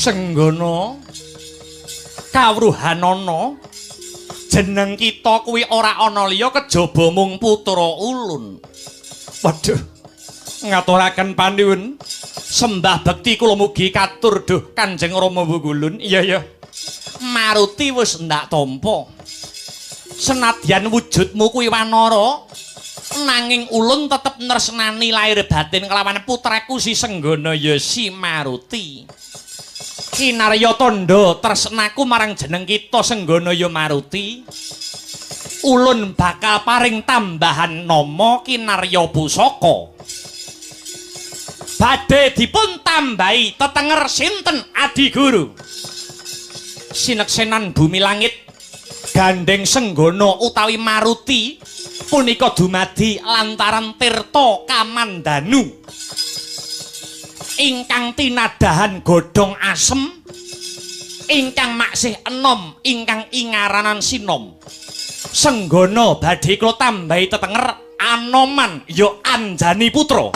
Senggono kawruhanana jeneng kita kuwi ora ana liya kejaba mung putra ulun. Waduh ngaturaken panuwun sembah bekti kula mugi katur duh Kanjeng Rama Wungkulun. Iya Maruti wis ndak tampa senadyan wujudmu kuwi Wanara nanging ulun tetep nresnani lair batin kelawan putraku si Senggono ya si Maruti. Kinarya tandha tresnaku marang jeneng kita Senggono ya Maruti. Ulun bakal paring tambahan nama Kinarya Pusaka. Badhe dipun tambahi tetenger sinten Adi Guru. Sineksenan bumi langit gandeng Senggono utawi Maruti punika dumadi lantaran tirta Kamandanu. Ingkang tinadahan godhong asem ingkang maksih enom ingkang ingaranan sinom Senggono badhe kula tambahi tetenger Anoman ya Anjani Putra.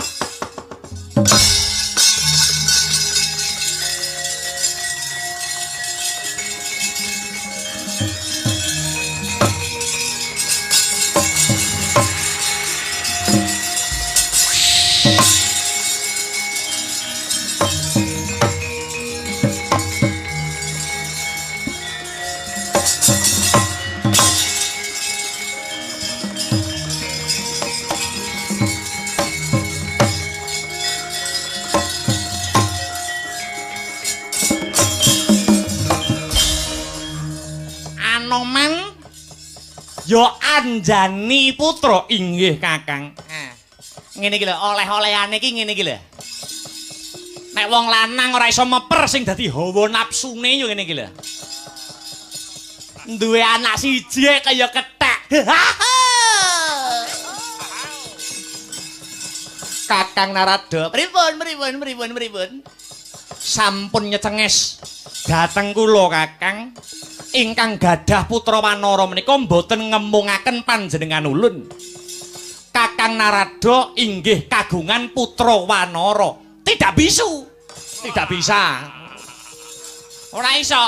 Yo Anjani Putra inggih Kakang. Ngene iki lho oleh-olehane iki ngene iki lho. Nek wong lanang ora iso meper sing dadi hawa napsune yo ngene iki lho. Duwe anak siji kaya kethek. Kakang Narada, pripun? Sampun nyecenges dhateng kula Kakang. Ingkang gadah putra Wanara menika mboten ngemungaken panjenengan ulun. Kakang Narada inggih kagungan putra Wanara. Tidak bisa. Ora iso.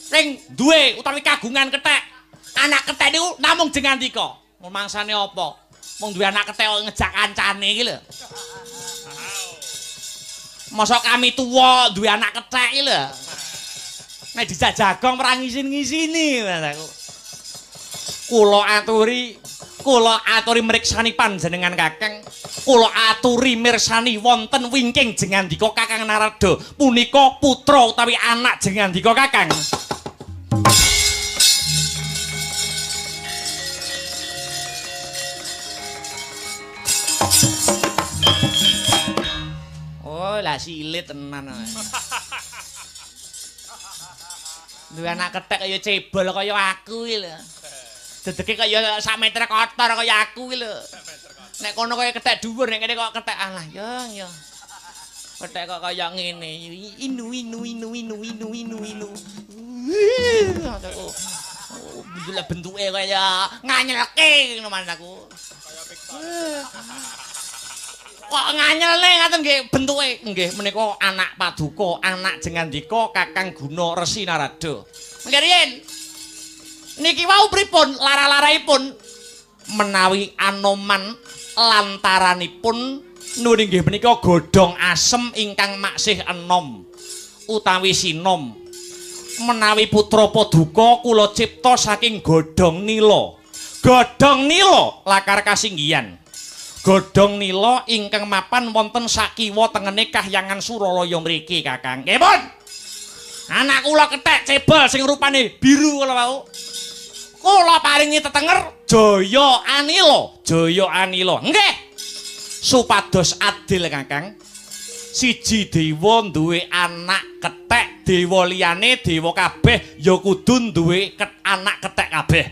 Ring duwe utawi kagungan kethek. Anak kethek niku namung jengandika. Mangsane apa? Mung duwe anak kethek kok ngejak kancane iki lho. Mosok kami tuwa duwe anak kethek iki lho. Nek dijak jagong ora ngisin-ngisini Mas aku. Kula aturi mriksani panjenengan Kakang. Kula aturi mirsani wonten wingking jengandika Kakang Narada punika putra utawi anak jengandika Kakang. Oh, lah silit tenan. Duwe anak kethek kaya cebol kaya aku iki lho. Dedeke kaya sak meter kotor kaya aku iki lho. Nek kono kaya kethek dhuwur, nek kene kok kethek alah ya. Kethek kok kaya ngene. Inu. Bentuke bentuke kaya nganyelke ngono man aku. Kok nganyelne ngaten nggih bentuke nggih menika anak paduka, anak jengandika Kakang Guna Resi Narada. Mengke riyen niki wau pripun lara-laraipun menawi Anoman lantaranipun nuli nggih menika godhong asem ingkang maksih enom utawi sinom menawi putra paduka kula cipta saking godhong nila. Godhong nila lakar kasinggihan. Godhong nila ingkang mapan wonten sakiwa tengene Kahyangan Suralaya mriki Kakang. Nggih pun. Anak kula kethek cebol sing rupane biru kala wau. Kula paringi tetenger Jaya Anila. Nggih. Supados adil Kakang. Siji dewa duwe anak kethek, dewa liyane dewa kabeh ya kudu duwe anak kethek kabeh.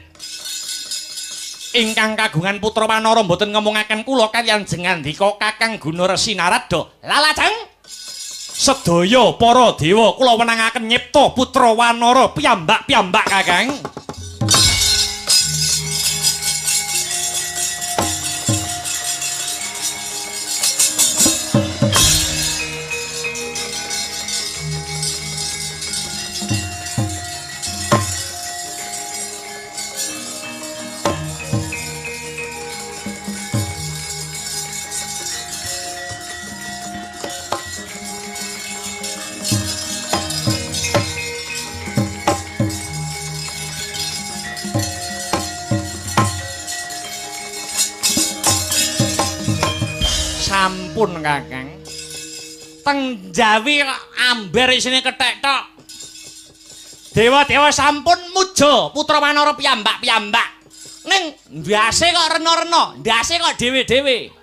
Ingkang kagungan putra wanara mboten ngomongaken kula kaliyan jengandika Kakang Guna Resi Narada. Lalajeng sedaya para dewa kula wenangaken nyipta putra wanara piyambak-piyambak Kakang. Sampun Kakang. Teng Jawi kok amber isine kethek tok. Dewa-dewa sampun muja putra wanara piyambak-piyambak. Ning ndase kok rena-rena, ndase kok dhewe-dhewe.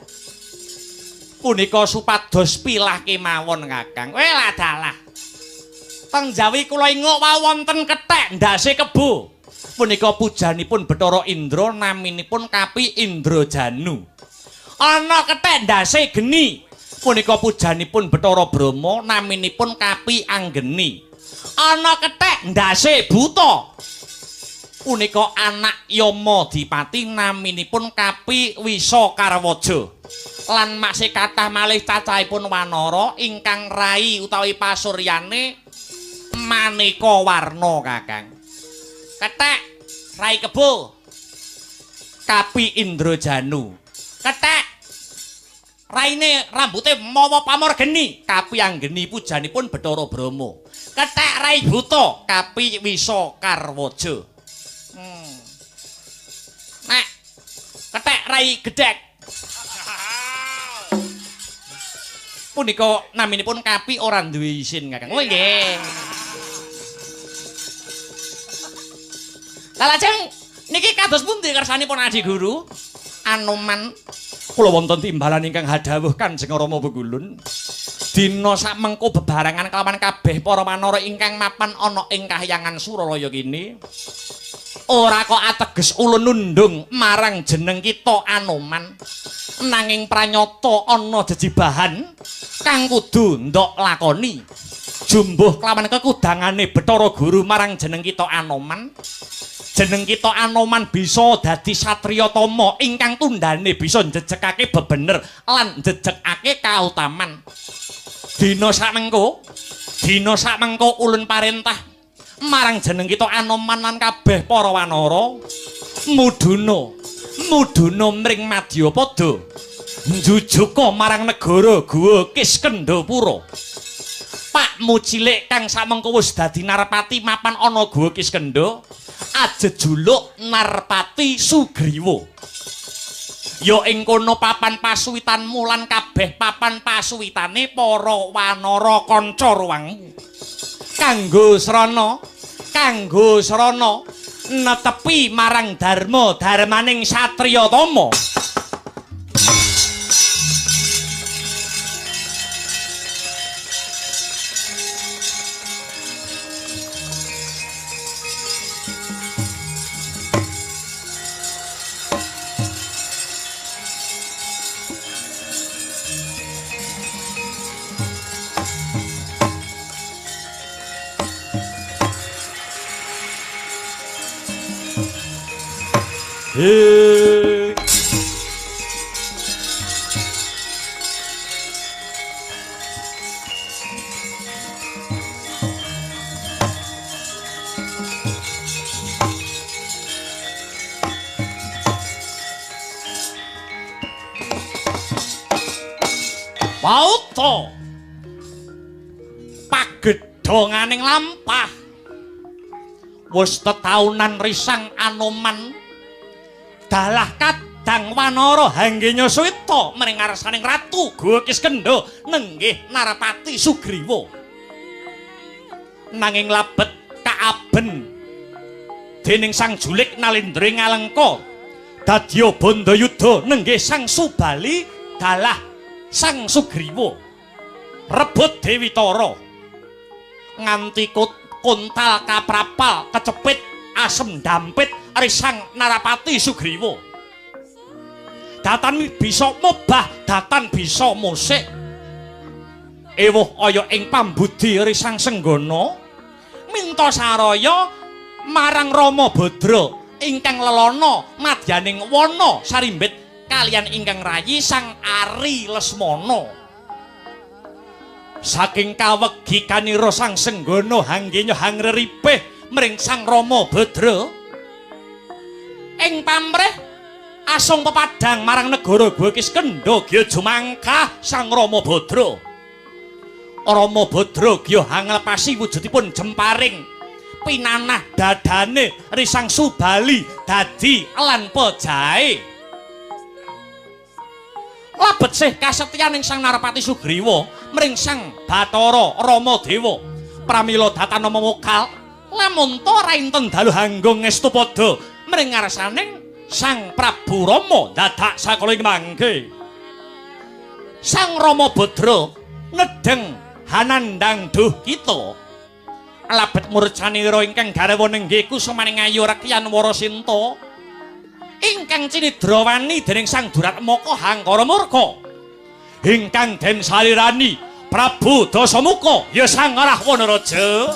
Punika supados pilah kemawon Kakang. Lah dalah. Teng Jawi kula inguk wonten kethek ndase kebo. Punika pujanipun Bathara Indra naminipun Kapi Indrajanu. Ana kethek ndase geni punika pujanipun Bathara Brahma naminipun Kapi Anggeni. Ana kethek ndase buta punika anak Yama Dipati naminipun Kapi Wisakarwaja. Lan maksih kathah malih cacahipun wanara ingkang rai utawi pasuryane maneka warna Kakang. Kethek rai kebo Kapi Indrajanu. Kethek raine rambute mawa pamor geni Kapi Anggeni pujanipun Bathara Brahma. Kethek rai buta Kapi Wisakarwaja. Nek kethek rai gedhek punika naminipun Kapi ora duwe isin Kakang. Oh nggih. Lajeng niki kados pundi kersanipun Adi Guru? Anoman kula wonten timbalan ingkang hadhawuh Kanjeng Rama Begulun. Dina sak mengko bebarengan kelawan kabeh para wanara ingkang mapan ana ing Kahyangan Suralaya kene. Ora kok ateges ulun nundung marang jeneng kita Anoman. Nanging pranyata ana jejibahan kang kudu ndok lakoni. Jumbuh kelawan kekudangane Bathara Guru marang jeneng kita Anoman. Jeneng kita Anoman bisa dadi satriya tama ingkang tundane bisa njejekake bebener lan njejekake kautaman. Dina sakmengko ulun parentah marang jeneng kita Anoman lan kabeh para wanara muduna muduna mring Madyapada njujuka marang negara Guwa Kiskendhapura. Pakmu cilik kang samengko wis dadi Narpati mapan ana Guwa Kiskendha ajejuluk Narpati Sugriwa. Ya ing kono papan pasuwitanmu lan kabeh papan pasuwitane para wanara kanca ruwangmu. Kanggo srana netepi marang dharma darmaning satriya tama. Pauta pagedhonganing lampah wis tetaunan risang Anoman dalah kadang wanara Hanggenya Sweta mring ngarsaning Ratu Guwa Kiskendha nenggih Narpati Sugriwa. Nanging labet kaaben dening Sang Julik Nalendra Ngalengka dadya bandayuda nenggih Sang Subali dalah Sang Sugriwa rebut Dewi Tara nganti kuntal kaprapal kecepit asem dampit risang Narpati Sugriwa. Datan bisa mobah, datan bisa musik. Ewuh kaya ing pambudi risang Senggana minta saraya marang Rama Badra ingkang lelana madyaning wana sarimbit kalian ingkang rayi Sang Ari Lesmana. Saking kawegi kanira Sang Senggana Hanggenya hangreripih mring Sang Rama Badra ing pamrih asung pepadang marang negara Guwa Kiskendha giya jumangkah Sang Rama Badra. Rama Badra giya hanglepasi wujudipun jemparing pinanah dadane risang Subali dadi lan pejahe. Labet sih kasetyaning Sang Narpati Sugriwa mring Sang Bathara Ramadewa pramila datana memukal lamun ta rainten dalu hanggo ngestupada mring ngarsaning Sang Prabu Rama dadak sakala ing mangke. Sang Rama Badra nedeng hanandang duh kita labet murcanira ingkang garwa nenggih kusumaning ayu rakyan Warasinta ingkang cinidrawani dening Sang Duratmaka Hangkara Murka ingkang den salirani Prabu Dasamuka ya Sang Rahwana Raja.